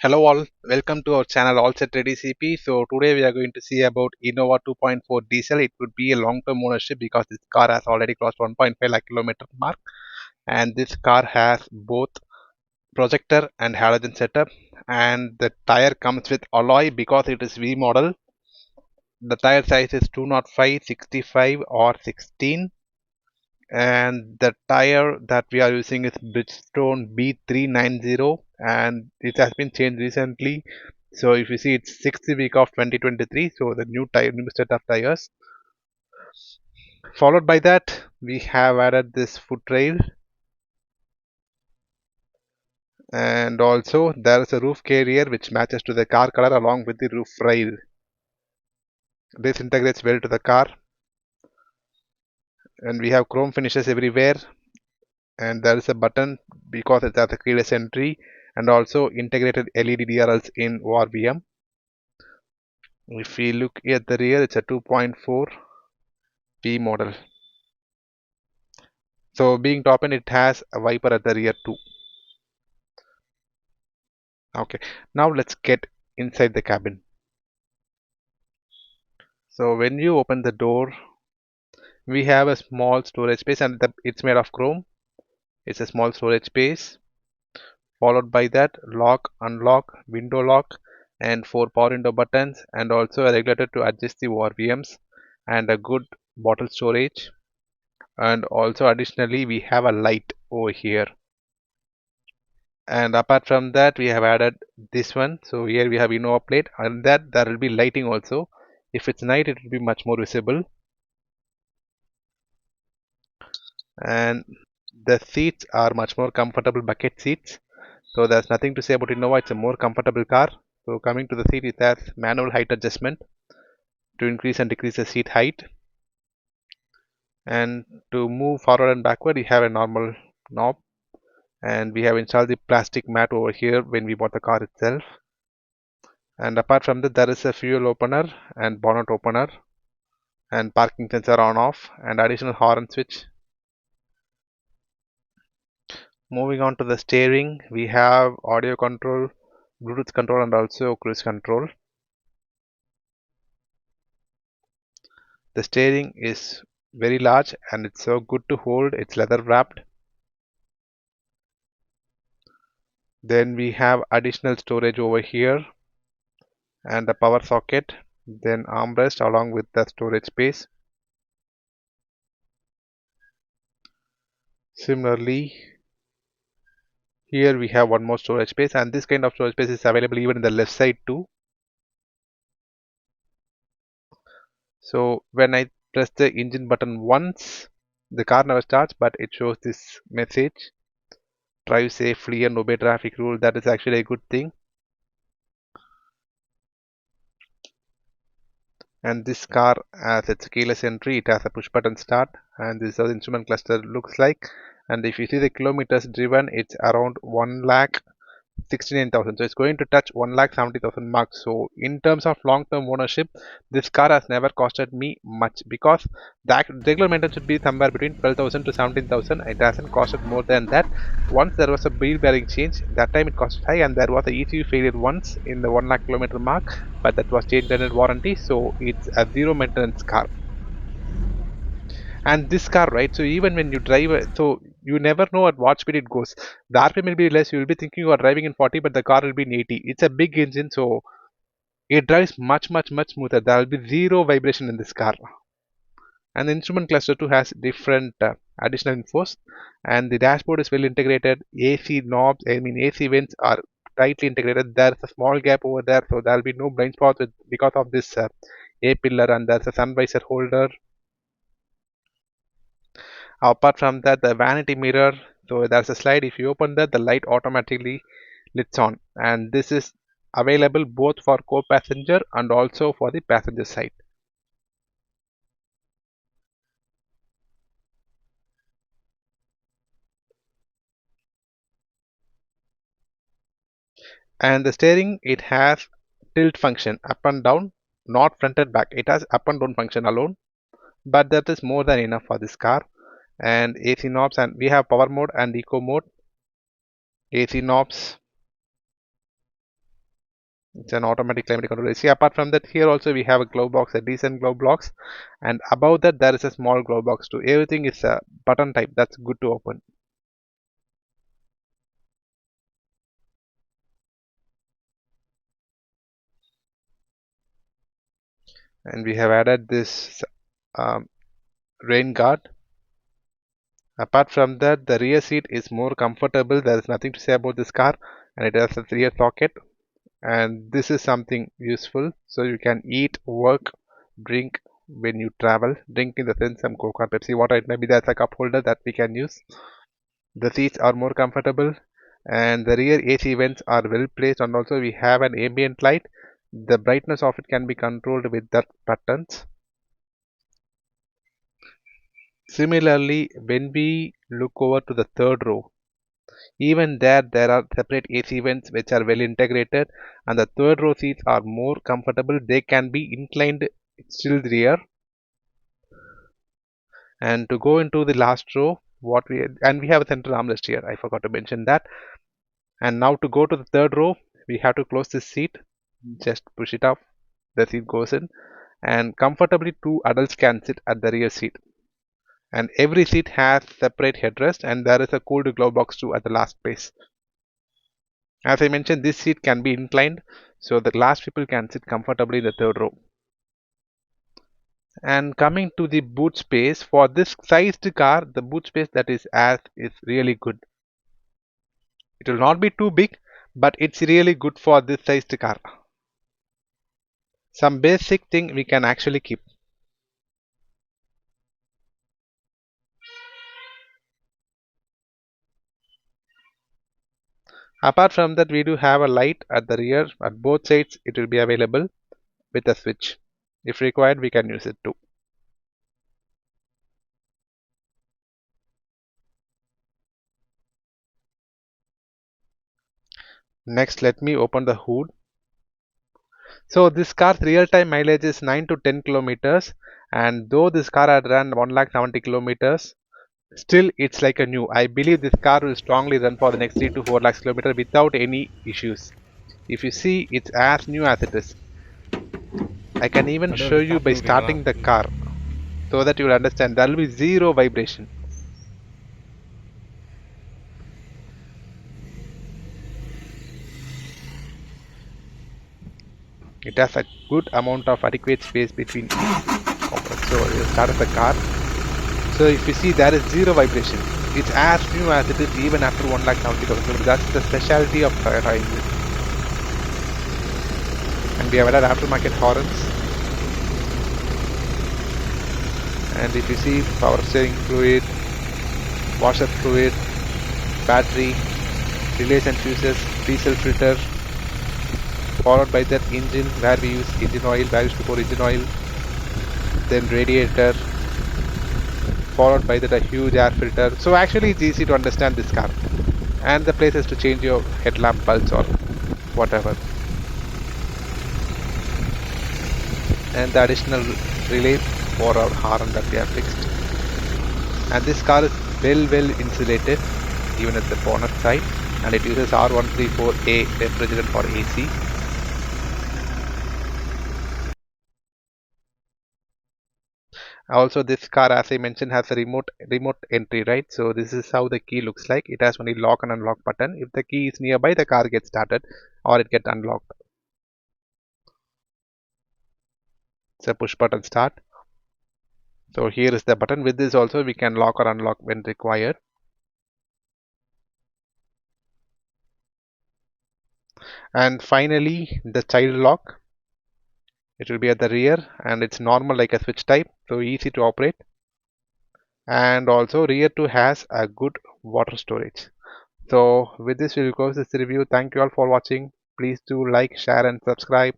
Hello all, welcome to our channel All Set Ready CP. So today we are going to see about Innova 2.4 diesel. It would be a long-term ownership because this car has already crossed 1.5 lakh kilometer mark, and this car has both projector and halogen setup, and the tire comes with alloy because it is V model. The tire size is 205, 65 or 16, and the tire that we are using is Bridgestone B390, and it has been changed recently. So if you see, it's sixth week of 2023, so the new set of tires. Followed by that, we have added this foot rail, and also there is a roof carrier which matches to the car color along with the roof rail. This integrates well to the car, and we have chrome finishes everywhere, and there is a button because it has a keyless entry, and also integrated LED DRLs in ORVM. If we look at the rear, it's a 2.4 P model. So being top end, it has a wiper at the rear too. Okay, now let's get inside the cabin. So when you open the door, we have a small storage space, and it's made of chrome. It's a small storage space. Followed by that, lock, unlock, window lock, and four power window buttons, and also a regulator to adjust the ORVMs, and a good bottle storage. And also additionally, we have a light over here. And apart from that, we have added this one. So here we have Innova plate, and that there will be lighting also. If it's night, it will be much more visible. And the seats are much more comfortable bucket seats. So there's nothing to say about Innova. It's a more comfortable car. So coming to the seat, it has manual height adjustment to increase and decrease the seat height. And to move forward and backward, you have a normal knob. And we have installed the plastic mat over here when we bought the car itself. And apart from that, there is a fuel opener and bonnet opener, and parking sensor on off, and additional horn switch. Moving on to the steering, we have audio control, Bluetooth control, and also cruise control. The steering is very large and it's so good to hold. It's leather wrapped. Then we have additional storage over here and a power socket, then armrest along with the storage space. Similarly, here we have one more storage space, and this kind of storage space is available even in the left side too. So when I press the engine button once, the car never starts, but it shows this message: drive safely and obey traffic rule. That is actually a good thing. And this car has its keyless entry, it has a push button start, and this is how the instrument cluster looks like. And if you see the kilometers driven, it's around 1 lakh 69,000, so it's going to touch 1,70,000 mark. So in terms of long-term ownership, this car has never costed me much because the regular maintenance should be somewhere between 12,000 to 17,000. It hasn't costed more than that. Once there was a wheel bearing change, that time it cost high, and there was a ECU failure once in the 1 lakh kilometer mark, but that was changed under warranty, so it's a zero maintenance car. And this car, right, so even when you drive so you never know at what speed it goes. The RPM will be less, you will be thinking you are driving in 40, but the car will be in 80. It's a big engine, so it drives much smoother. There will be zero vibration in this car. And the instrument cluster too has different additional infos, and the dashboard is well integrated. AC knobs, I mean AC vents are tightly integrated. There's a small gap over there, so there will be no blind spots because of this A pillar, and there's a sun visor holder. Apart from that, the vanity mirror, so there's a slide. If you open that, the light automatically lights on, and this is available both for co-passenger and also for the passenger side. And the steering, it has tilt function up and down, not front and back. It has up and down function alone, but that is more than enough for this car. And AC knobs, and we have power mode and eco mode. AC knobs, It's an automatic climate control AC. Apart from that, here also we have a glove box, a decent glove box, and above that there is a small glove box too. Everything is a button type. That's good to open. And we have added this um, rain guard. Apart from that, the rear seat is more comfortable. There is nothing to say about this car, and it has a rear socket. And this is something useful, so you can eat, work, drink when you travel. Drink in the sense some Coca, Pepsi, water. It may be there's a cup holder that we can use. The seats are more comfortable, and the rear AC vents are well placed. And also we have an ambient light. The brightness of it can be controlled with that buttons. Similarly, when we look over to the third row, even there are separate AC vents which are well integrated, and the third row seats are more comfortable. They can be inclined still rear. And to go into the last row, we have a central armrest here. I forgot to mention that. And now to go to the third row, we have to close this seat. Just push it up. The seat goes in, and comfortably two adults can sit at the rear seat. And every seat has separate headrest, and there is a cooled glove box too at the last space. As I mentioned, this seat can be inclined, so the last people can sit comfortably in the third row. And coming to the boot space, for this sized car, the boot space that is really good. It will not be too big, but it's really good for this sized car. Some basic thing we can actually keep. Apart from that, we do have a light at the rear. At both sides, it will be available with a switch. If required, we can use it too. Next, let me open the hood. So this car's real-time mileage is 9 to 10 kilometers, and though this car had run 170 kilometers, still it's like a new. I believe this car will strongly run for the next 3 to 4 lakhs kilometers without any issues. If you see, it's as new as it is. I can even show you by starting the car so that you will understand there will be zero vibration. It has a good amount of adequate space between each component. So you start the car. So if you see, there is zero vibration. It's as new as it is even after 1,70,000 kilometers. That's the specialty of Toyota engine. And we have added aftermarket horns. And if you see, power steering fluid, washer fluid, battery, relays and fuses, diesel filter, followed by that engine where we use engine oil, where we used to pour engine oil, then radiator, followed by that a huge air filter. So actually it's easy to understand this car, and the places to change your headlamp bulbs or whatever, and the additional relay for our horn that we have fixed. And this car is well insulated even at the bonnet side, and it uses R134A refrigerant for AC. Also, this car, as I mentioned, has a remote entry, right? So this is how the key looks like. It has only lock and unlock button. If the key is nearby, the car gets started or it gets unlocked. It's a push button start. So here is the button. With this also we can lock or unlock when required. And finally, the child lock. It will be at the rear, and it's normal like a switch type, so easy to operate. And also rear 2 has a good water storage. So with this we will close this review. Thank you all for watching. Please do like, share and subscribe.